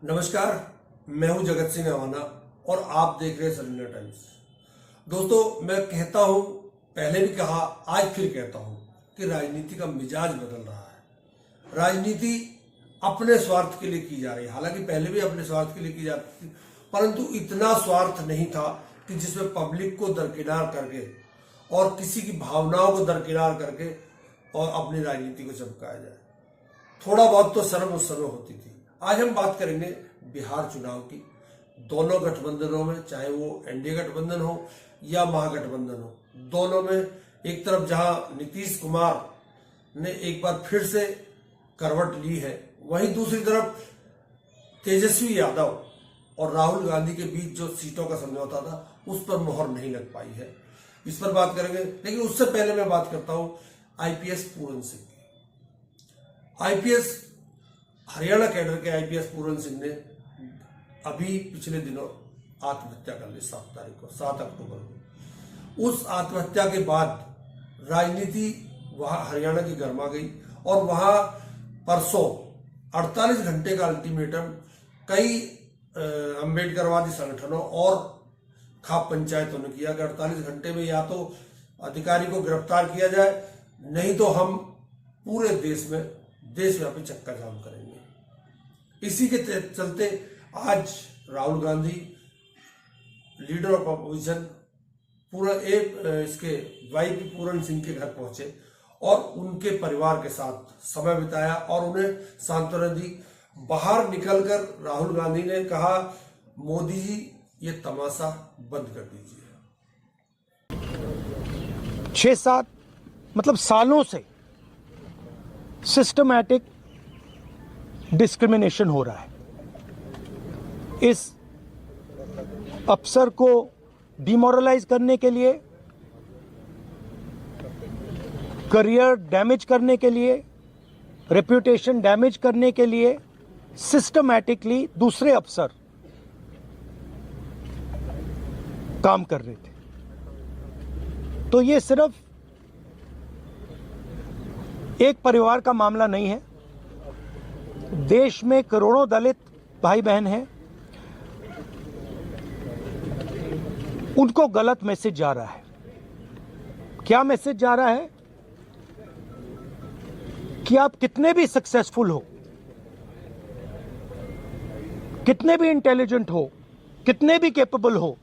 नमस्कार, मैं हूं जगत सिंह अवाना और आप देख रहे हैं सलीना टाइम्स। दोस्तों, मैं कहता हूं, पहले भी कहा, आज फिर कहता हूं कि राजनीति का मिजाज बदल रहा है। राजनीति अपने स्वार्थ के लिए की जा रही है। हालांकि पहले भी अपने स्वार्थ के लिए की जाती थी, परंतु इतना स्वार्थ नहीं था कि जिसमें पब्लिक को दरकिनार करके और किसी की भावनाओं को दरकिनार करके और अपनी राजनीति को चमकाया जाए। थोड़ा बहुत तो शर्म उस समय होती थी। आज हम बात करेंगे बिहार चुनाव की। दोनों गठबंधनों में, चाहे वो एनडीए गठबंधन हो या महागठबंधन हो, दोनों में एक तरफ जहां नीतीश कुमार ने एक बार फिर से करवट ली है, वहीं दूसरी तरफ तेजस्वी यादव और राहुल गांधी के बीच जो सीटों का समझौता था, उस पर मोहर नहीं लग पाई है। इस पर बात करेंगे, लेकिन उससे पहले मैं बात करता हूं आईपीएस पूरन सिंह की। आईपीएस हरियाणा कैडर के आईपीएस पूरन सिंह ने अभी पिछले दिनों आत्महत्या कर ली, 7 तारीख को, 7 अक्टूबर को। उस आत्महत्या के बाद राजनीति वहां हरियाणा की गर्मा गई और वहां परसों 48 घंटे का अल्टीमेटम कई अम्बेडकरवादी संगठनों और खाप पंचायतों ने किया कि 48 घंटे में या तो अधिकारी को गिरफ्तार किया जाए, नहीं तो हम पूरे देश में देशव्यापी चक्का जाम करेंगे। इसी के चलते आज Rahul Gandhi, leader of opposition, पूरा इसके वाईपी पूरन सिंह के घर पहुंचे और उनके परिवार के साथ समय बिताया और उन्हें सांत्वना दी। बाहर निकलकर राहुल गांधी ने कहा, मोदी जी ये तमाशा बंद कर दीजिए। 6-7 मतलब सालों से सिस्टमैटिक डिस्क्रिमिनेशन हो रहा है। इस अफसर को डिमोरलाइज करने के लिए, करियर डैमेज करने के लिए, रेप्यूटेशन डैमेज करने के लिए सिस्टमैटिकली दूसरे अफसर काम कर रहे थे। तो ये सिर्फ एक परिवार का मामला नहीं है। देश में करोड़ों दलित भाई बहन हैं, उनको गलत मैसेज जा रहा है। क्या मैसेज जा रहा है? कि आप कितने भी सक्सेसफुल हो, कितने भी इंटेलिजेंट हो, कितने भी कैपेबल हो,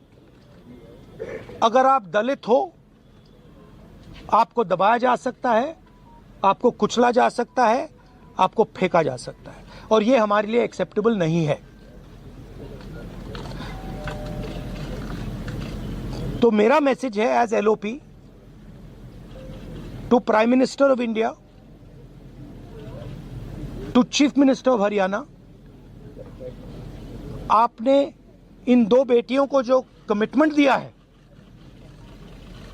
अगर आप दलित हो, आपको दबाया जा सकता है, आपको कुचला जा सकता है, आपको फेंका जा सकता है, और यह हमारे लिए एक्सेप्टेबल नहीं है। तो मेरा मैसेज है as LOP to prime minister of India, to chief minister of Haryana, आपने इन 2 बेटियों को जो कमिटमेंट दिया है,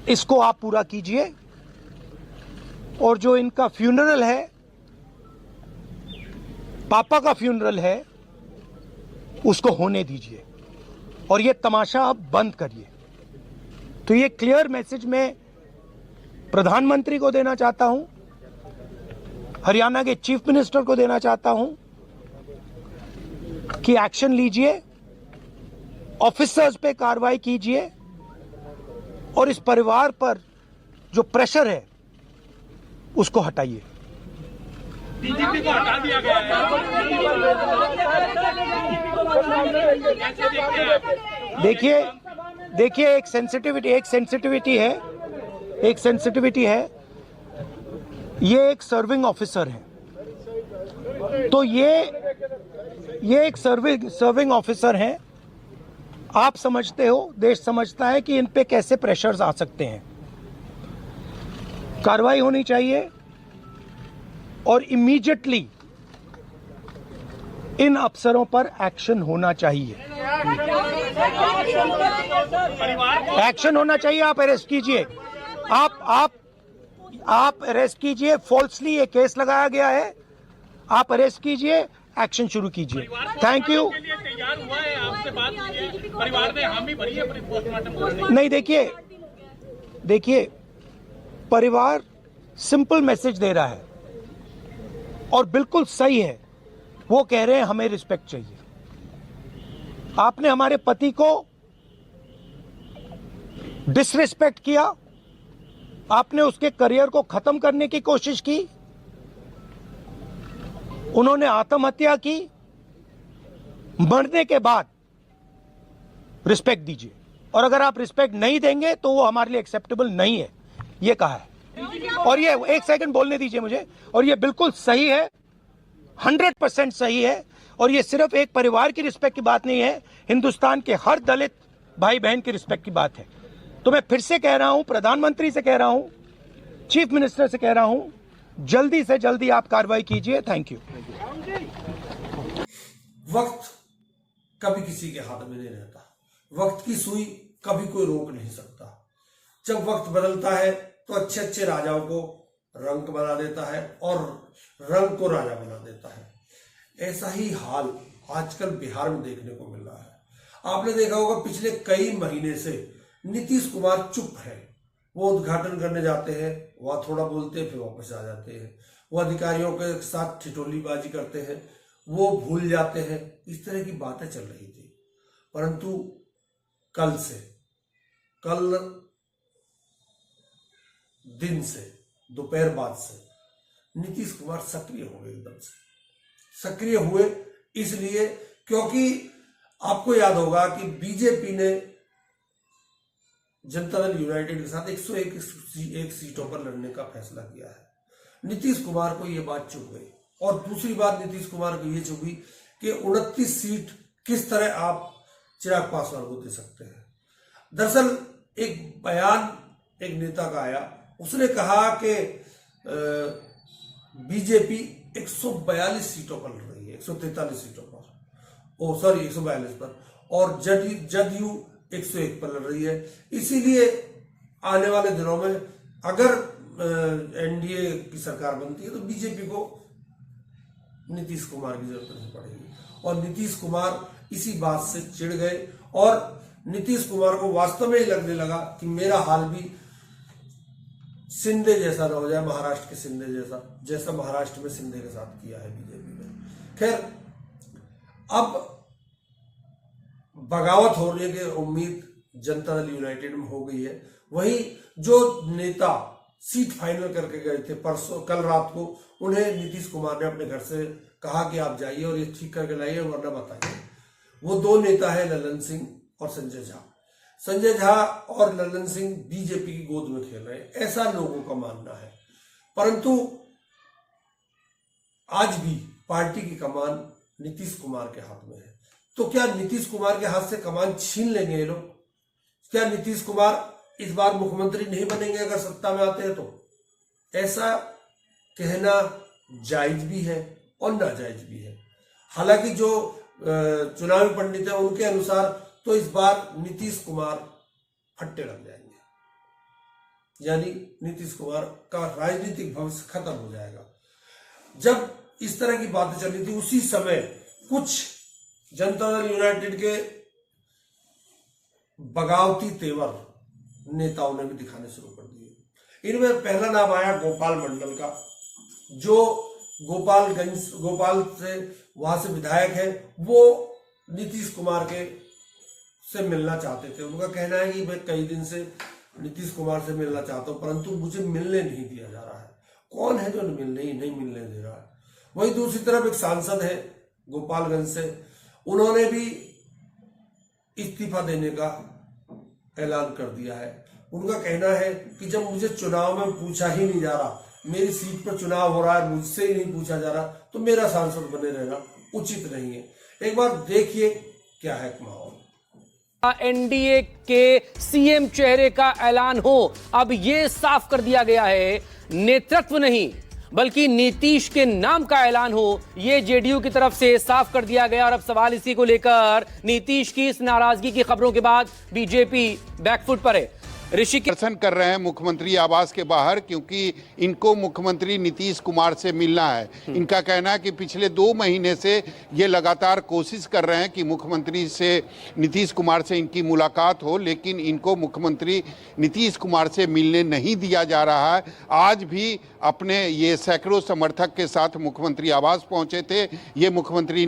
इसको आप पूरा कीजिए, और जो इनका फ्यूनरल है, पापा का फ्यूनरल है, उसको होने दीजिए और ये तमाशा अब बंद करिए। तो ये क्लियर मैसेज मैं प्रधानमंत्री को देना चाहता हूं, हरियाणा के चीफ मिनिस्टर को देना चाहता हूं कि एक्शन लीजिए, ऑफिसर्स पे कार्रवाई कीजिए और इस परिवार पर जो प्रेशर है उसको हटाइए। डीजीपी को हटा दिया गया है। देखिए एक सेंसिटिविटी है। ये एक सर्विंग ऑफिसर है, तो ये एक सर्विंग ऑफिसर हैं। आप समझते हो, देश समझता है कि इन पे कैसे प्रेशर्स आ सकते हैं। कार्रवाई होनी चाहिए और इमीडिएटली इन अफसरों पर एक्शन होना चाहिए। एक्शन होना चाहिए। आप अरेस्ट कीजिए, आप अरेस्ट कीजिए। फॉल्सली ये केस लगाया गया है, आप अरेस्ट कीजिए, एक्शन शुरू कीजिए। Thank you. परिवार ने हामी भरी है पोस्टमार्टम। नहीं, देखिए परिवार सिंपल मैसेज दे रहा है और बिल्कुल सही है। वो कह रहे हैं हमें रिस्पेक्ट चाहिए। आपने हमारे पति को डिसरिस्पेक्ट किया, आपने उसके करियर को खत्म करने की कोशिश की, उन्होंने आत्महत्या की। मरने के बाद रिस्पेक्ट दीजिए, और अगर आप रिस्पेक्ट नहीं देंगे तो वो हमारे लिए एक्सेप्टेबल नहीं है, ये कहा है। और ये एक सेकंड बोलने दीजिए मुझे, और ये बिल्कुल सही है, 100% सही है। और ये सिर्फ एक परिवार की रिस्पेक्ट की बात नहीं है, हिंदुस्तान के हर दलित भाई बहन की रिस्पेक्ट की बात है। तो मैं फिर से कह रहा हूं, प्रधानमंत्री से कह रहा हूं, चीफ मिनिस्टर से कह रहा हूं, जल्दी से जल्दी आप कार्रवाई कीजिए। Thank you. वक्त कभी किसी के हाथ में नहीं रहता, वक्त की सुई कभी कोई रोक नहीं सकता। जब वक्त बदलता है तो अच्छे अच्छे राजाओं को रंक बना देता है और रंग को राजा बना देता है। ऐसा ही हाल आजकल बिहार में देखने को मिल रहा है। आपने देखा होगा पिछले कई महीने से नीतीश कुमार चुप है। वो उद्घाटन करने जाते हैं, वह थोड़ा बोलते हैं, फिर वापस आ जाते हैं। वो अधिकारियों के साथ ठिठोलीबाजी करते हैं, वो भूल जाते हैं। इस तरह की बातें चल रही थी, परंतु कल दिन से दोपहर बाद से नीतीश कुमार सक्रिय हो गए, एकदम से सक्रिय हुए। इसलिए क्योंकि आपको याद होगा कि बीजेपी ने जनता दल यूनाइटेड के साथ 101 सीटों पर लड़ने का फैसला किया है। नीतीश कुमार को यह बात चुभ गई, और दूसरी बात नीतीश कुमार को यह चुभी कि 29 सीट किस तरह आप चिराग पासवान को दे सकते हैं। दरअसल एक बयान एक नेता का आया, उसने कहा कि बीजेपी 142 सीटों पर लड़ रही है, 143 सीटों पर, 142 पर, और जदयू 101 पर लड़ रही है। इसीलिए आने वाले दिनों में अगर एनडीए की सरकार बनती है तो बीजेपी को नीतीश कुमार की जरूरत नहीं पड़ेगी। और नीतीश कुमार इसी बात से चिढ़ गए, और नीतीश कुमार को वास्तव में ही लगने लगा कि मेरा हाल भी शिंदे जैसा ना हो जाए, महाराष्ट्र के शिंदे जैसा महाराष्ट्र में शिंदे के साथ किया है बीजेपी ने। खैर, अब बगावत होने की उम्मीद जनता दल यूनाइटेड में हो गई है। वहीं जो नेता सीट फाइनल करके गए थे कल रात को, उन्हें नीतीश कुमार ने अपने घर से कहा कि आप जाइए और ये ठीक करके लाइए, वरना बताइए। वो दो नेता है ललन सिंह और संजय झा। संजय झा और ललन सिंह बीजेपी की गोद में खेल रहे हैं, ऐसा लोगों का मानना है। परंतु आज भी पार्टी की कमान नीतीश कुमार के हाथ में है। तो क्या नीतीश कुमार के हाथ से कमान छीन लेंगे ये लोग? क्या नीतीश कुमार इस बार मुख्यमंत्री नहीं बनेंगे अगर सत्ता में आते हैं? तो ऐसा कहना जायज भी है और नाजायज भी है। हालांकि जो चुनावी पंडित है उनके अनुसार तो इस बार नीतीश कुमार फट्टे लग जाएंगे, यानी नीतीश कुमार का राजनीतिक भविष्य खत्म हो जाएगा। जब इस तरह की बातें चल रही थी, उसी समय कुछ जनता दल यूनाइटेड के बगावती तेवर नेताओं ने भी दिखाने शुरू कर दिए। इनमें पहला नाम आया गोपाल मंडल का, जो गोपाल से वहां से विधायक है। वो नीतीश कुमार के से मिलना चाहते थे। उनका कहना है कि मैं कई दिन से नीतीश कुमार से मिलना चाहता हूं, परंतु मुझे मिलने नहीं दिया जा रहा है। कौन है जो नहीं मिलने दे रहा है? वही दूसरी तरफ एक सांसद है गोपालगंज से, उन्होंने भी इस्तीफा देने का ऐलान कर दिया है। उनका कहना है कि जब मुझे चुनाव में पूछा ही नहीं जा रहा, मेरी सीट पर चुनाव हो रहा है, मुझसे ही नहीं पूछा जा रहा, तो मेरा सांसद बने रहना उचित नहीं है। एक बार देखिए क्या है माहौल। एनडीए के सीएम चेहरे का ऐलान हो, अब यह साफ कर दिया गया है नेतृत्व नहीं बल्कि नीतीश के नाम का ऐलान हो, यह जेडीयू की तरफ से साफ कर दिया गया। और अब सवाल इसी को लेकर, नीतीश की इस नाराजगी की खबरों के बाद बीजेपी बैकफुट पर है। ऋषि दर्शन कर रहे हैं मुख्यमंत्री आवास के बाहर, क्योंकि इनको मुख्यमंत्री नीतीश कुमार से मिलना है। इनका कहना है कि पिछले 2 महीने से ये लगातार कोशिश कर रहे हैं कि मुख्यमंत्री से नीतीश कुमार से इनकी मुलाकात हो, लेकिन इनको मुख्यमंत्री नीतीश कुमार से मिलने नहीं दिया जा रहा है। आज भी अपने ये सैकड़ों समर्थक के साथ मुख्यमंत्री आवास पहुंचे थे। ये मुख्यमंत्री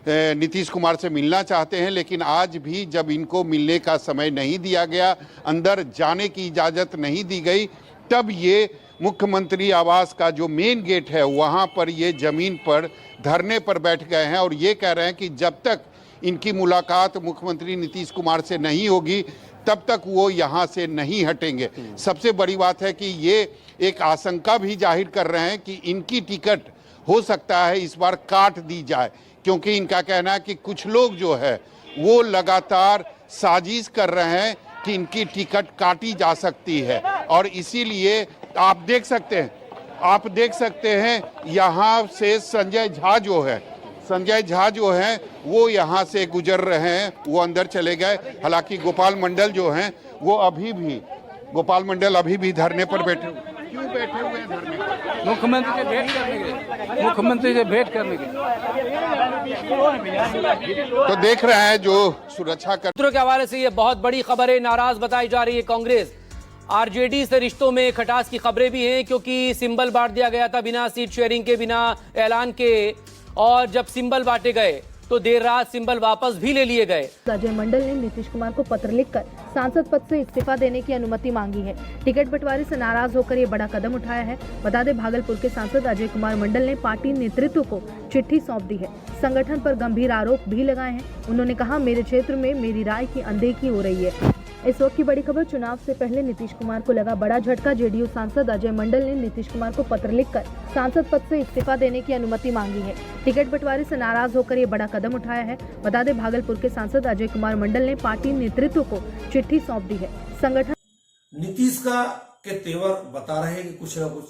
नीतीश कुमार से मिलना चाहते हैं, लेकिन आज भी जब इनको मिलने का समय नहीं दिया गया, अंदर जाने की इजाज़त नहीं दी गई, तब ये मुख्यमंत्री आवास का जो मेन गेट है वहाँ पर ये ज़मीन पर धरने पर बैठ गए हैं और ये कह रहे हैं कि जब तक इनकी मुलाकात मुख्यमंत्री नीतीश कुमार से नहीं होगी तब तक वो यहाँ से नहीं हटेंगे। सबसे बड़ी बात है कि ये एक आशंका भी जाहिर कर रहे हैं कि इनकी टिकट हो सकता है इस बार काट दी जाए, क्योंकि इनका कहना है कि कुछ लोग जो है वो लगातार साजिश कर रहे हैं कि इनकी टिकट काटी जा सकती है। और इसीलिए आप देख सकते हैं यहाँ से संजय झा जो हैं वो यहाँ से गुजर रहे हैं, वो अंदर चले गए। हालांकि गोपाल मंडल अभी भी धरने पर बैठे हुए। क्यों बैठे हुए हैं धरने पर? मुख्यमंत्री से भेंट करने के तो देख रहे हैं जो सुरक्षा कर सूत्रों के हवाले से ये बहुत बड़ी खबर है। नाराज बताई जा रही है कांग्रेस। आरजेडी से रिश्तों में खटास की खबरें भी हैं, क्योंकि सिंबल बांट दिया गया था बिना सीट शेयरिंग के, बिना ऐलान के, और जब सिंबल बांटे गए तो देर रात सिंबल वापस भी ले लिए गए। अजय मंडल ने नीतीश कुमार को पत्र लिखकर सांसद पद से इस्तीफा देने की अनुमति मांगी है। टिकट बंटवारे से नाराज होकर ये बड़ा कदम उठाया है। बता दें, भागलपुर के सांसद अजय कुमार मंडल ने पार्टी नेतृत्व को चिट्ठी सौंप दी है। संगठन पर गंभीर आरोप भी लगाए हैं। उन्होंने कहा, मेरे क्षेत्र में मेरी राय की अनदेखी हो रही है। इस वक्त की बड़ी खबर, चुनाव से पहले नीतीश कुमार को लगा बड़ा झटका। जेडीयू सांसद अजय मंडल ने नीतीश कुमार को पत्र लिखकर सांसद पद से इस्तीफा देने की अनुमति मांगी है। टिकट बंटवारे से नाराज होकर ये बड़ा कदम उठाया है। बता दें, भागलपुर के सांसद अजय कुमार मंडल ने पार्टी नेतृत्व को चिट्ठी सौंप दी है। संगठन नीतीश का के तेवर बता रहे हैं कि कुछ ना कुछ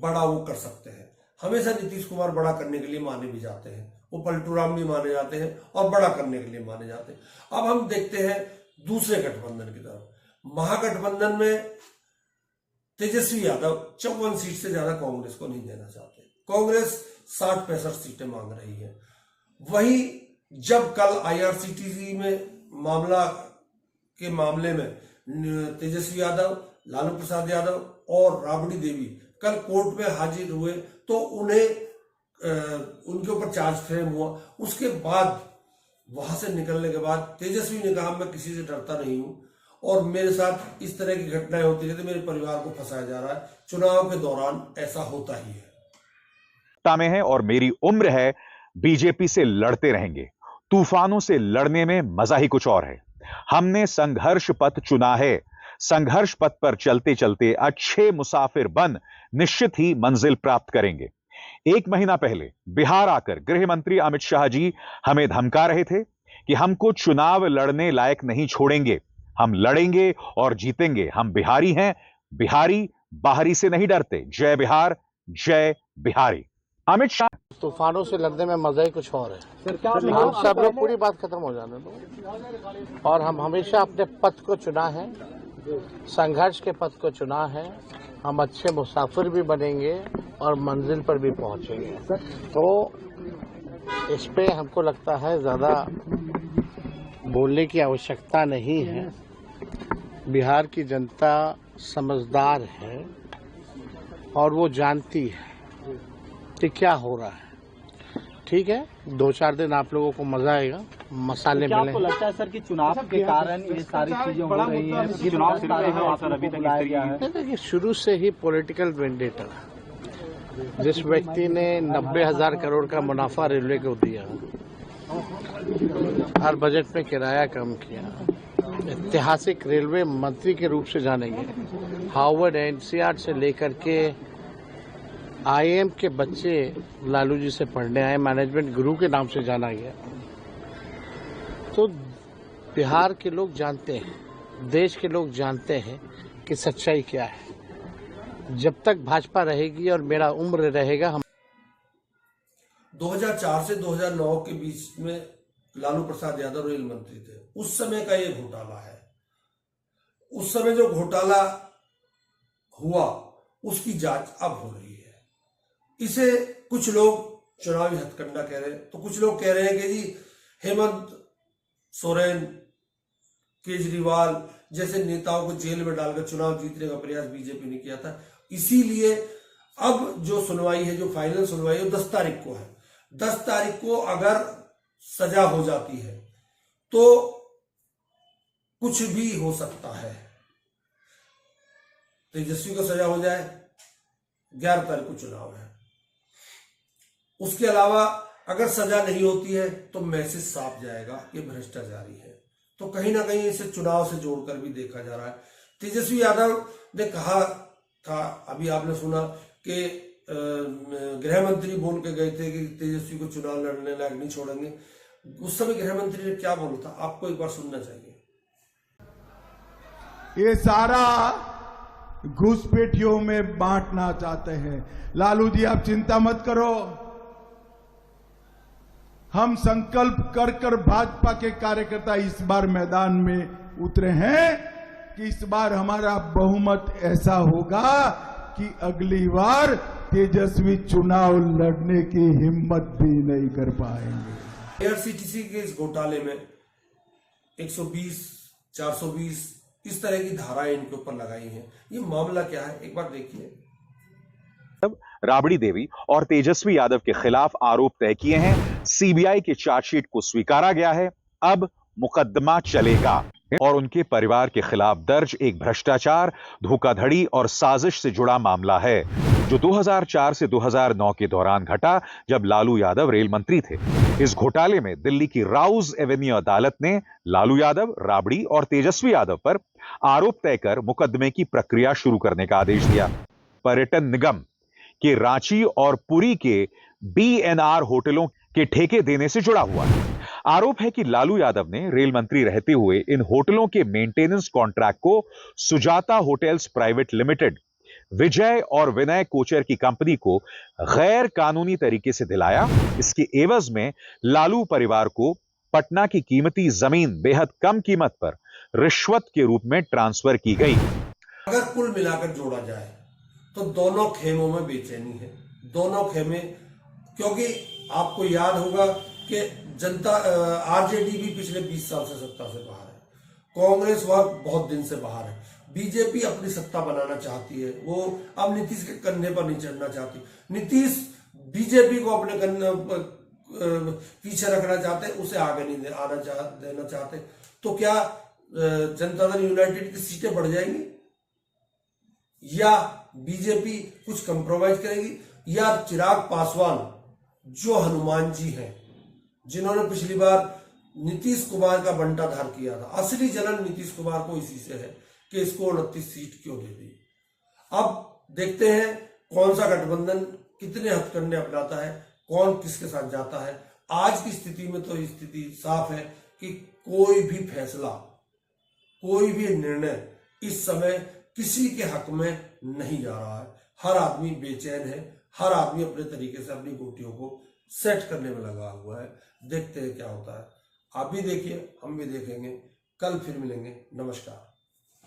बड़ा वो कर सकते हैं। हमेशा नीतीश कुमार बड़ा करने के लिए माने भी जाते हैं, वो पलटू राम भी माने जाते हैं और बड़ा करने के लिए माने जाते हैं। अब हम देखते हैं दूसरे गठबंधन की तरफ। महागठबंधन में तेजस्वी यादव 54 सीट से ज्यादा कांग्रेस को नहीं देना चाहते। कांग्रेस 60-65 सीटें मांग रही है। वही जब कल आईआरसीटीसी में मामले में तेजस्वी यादव, लालू प्रसाद यादव और राबड़ी देवी कल कोर्ट में हाजिर हुए तो उनके ऊपर चार्ज फ्रेम हुआ। उसके बाद वहां से निकलने के बाद तेजस्वी ने कहा, मैं किसी से डरता नहीं हूं और मेरे साथ इस तरह की घटनाएं होती रहती, मेरे परिवार को फंसाया जा रहा है। चुनाव के दौरान ऐसा होता ही है। में है और मेरी उम्र है, बीजेपी से लड़ते रहेंगे। तूफानों से लड़ने में मजा ही कुछ और है। हमने संघर्ष पथ चुना है। संघर्ष पथ पर चलते चलते अच्छे मुसाफिर बन निश्चित ही मंजिल प्राप्त करेंगे। 1 महीना पहले बिहार आकर गृह मंत्री अमित शाह जी हमें धमका रहे थे कि हमको चुनाव लड़ने लायक नहीं छोड़ेंगे, हम लड़ेंगे और जीतेंगे। हम बिहारी हैं, बिहारी बाहरी से नहीं डरते। जय बिहार, जय बिहारी। अमित शाह। तूफानों से लड़ने में मजा ही कुछ और है। हम सब लोग पूरी बात खत्म हो जाने दो। और हम हमेशा अपने पथ को चुना है, संघर्ष के पथ को चुना है। हम अच्छे मुसाफिर भी बनेंगे और मंजिल पर भी पहुंचेंगे। तो इस पे हमको लगता है ज्यादा बोलने की आवश्यकता नहीं है। बिहार की जनता समझदार है और वो जानती है कि क्या हो रहा है। ठीक है, 2-4 दिन आप लोगों को मजा आएगा, मसाले मिले। आपको लगता है सर कि चुनाव के कारण ये सारी चीजें हो रही हैं? चुनाव से अभी तक देखिए, शुरू से ही पॉलिटिकल वेंडेटा। जिस व्यक्ति ने 90,000 करोड़ का मुनाफा रेलवे को दिया, हर बजट में किराया कम किया, ऐतिहासिक रेलवे मंत्री के रूप से जाने गए। हार्वर्ड एनसीईआरटी से लेकर के आईएम के बच्चे लालू जी से पढ़ने आए, मैनेजमेंट गुरु के नाम से जाना गया। तो बिहार के लोग जानते हैं, देश के लोग जानते हैं कि सच्चाई क्या है। जब तक भाजपा रहेगी और मेरा उम्र रहेगा, हम 2004 से 2009 के बीच में लालू प्रसाद यादव रेल मंत्री थे। उस समय का ये घोटाला है। उस समय जो घोटाला हुआ उसकी जांच अब हो रही है। इसे कुछ लोग चुनावी हथकंडा कह रहे हैं, तो कुछ लोग कह रहे हैं कि जी हेमंत सोरेन, केजरीवाल जैसे नेताओं को जेल में डालकर चुनाव जीतने का प्रयास बीजेपी ने किया था। इसीलिए अब जो सुनवाई है, जो फाइनल सुनवाई है, वो 10 तारीख को है। 10 तारीख को अगर सजा हो जाती है तो कुछ भी हो सकता है। तेजस्वी को सजा हो जाए, 11 तारीख को चुनाव है। उसके अलावा अगर सजा नहीं होती है तो मैसेज साफ जाएगा ये भ्रष्टाचारी है। तो कहीं ना कहीं इसे चुनाव से जोड़कर भी देखा जा रहा है। तेजस्वी यादव ने कहा था, अभी आपने सुना कि गृह मंत्री बोल के गए थे कि तेजस्वी को चुनाव लड़ने लायक नहीं छोड़ेंगे। उस समय गृह मंत्री ने क्या बोला था, आपको एक बार सुनना चाहिए। ये सारा घुसपैठियों में बांटना चाहते हैं। लालू जी आप चिंता मत करो, हम संकल्प कर भाजपा के कार्यकर्ता इस बार मैदान में उतरे हैं कि इस बार हमारा बहुमत ऐसा होगा कि अगली बार तेजस्वी चुनाव लड़ने की हिम्मत भी नहीं कर पाएंगे। एआरसीटीसी के इस घोटाले में 120, 420 इस तरह की धाराएं इनके ऊपर लगाई हैं। ये मामला क्या है, एक बार देखिए। राबड़ी देवी और तेजस्वी यादव के खिलाफ आरोप तय किए हैं। सीबीआई के चार्जशीट को स्वीकारा गया है। अब मुकदमा चलेगा और उनके परिवार के खिलाफ दर्ज एक भ्रष्टाचार, धोखाधड़ी और साजिश से जुड़ा मामला है जो 2004 से 2009 के दौरान घटा जब लालू यादव रेल मंत्री थे। इस घोटाले में दिल्ली की राउज एवेन्यू अदालत ने लालू यादव, राबड़ी और तेजस्वी यादव पर आरोप तय कर मुकदमे की प्रक्रिया शुरू करने का आदेश दिया। पर्यटन निगम के रांची और पुरी के बीएनआर होटलों के ठेके देने से जुड़ा हुआ है। आरोप है कि लालू यादव ने रेल मंत्री रहते हुए इन होटलों के मेंटेनेंस कॉन्ट्रैक्ट को सुजाता होटल्स प्राइवेट लिमिटेड, विजय और विनय कोचर की कंपनी को गैर कानूनी तरीके से दिलाया। इसके एवज में लालू परिवार को पटना की कीमती जमीन बेहद कम कीमत पर रिश्वत के रूप में ट्रांसफर की गई। अगर कुल मिलाकर जोड़ा जाए तो दोनों खेमों में बेचैनी है। दोनों खेमे, क्योंकि आपको याद होगा कि जनता आरजेडी भी पिछले 20 साल से सत्ता से बाहर है, कांग्रेस वह बहुत दिन से बाहर है, बीजेपी अपनी सत्ता बनाना चाहती है, वो अब नीतीश के कंधे पर नहीं चढ़ना चाहती। नीतीश बीजेपी को अपने कंधे पीछे रखना चाहते, उसे आगे नहीं देना चाहते। तो क्या जनता दल यूनाइटेड की सीटें बढ़ जाएंगी या बीजेपी कुछ कंप्रोमाइज करेगी, या चिराग पासवान जो हनुमान जी हैं, जिन्होंने पिछली बार नीतीश कुमार का बंटाधार किया था, असली जलन नीतीश कुमार को इसी से है कि इसको 29 सीट क्यों दे दी। अब देखते हैं कौन सा गठबंधन कितने हथकंडे अपनाता है, कौन किसके साथ जाता है। आज की स्थिति में तो स्थिति साफ है कि कोई भी फैसला, कोई भी निर्णय इस समय किसी के हक में नहीं जा रहा है। हर आदमी बेचैन है, हर आदमी अपने तरीके से अपनी गोटियों को सेट करने में लगा हुआ है। देखते हैं क्या होता है। आप भी देखिए, हम भी देखेंगे। कल फिर मिलेंगे। नमस्कार।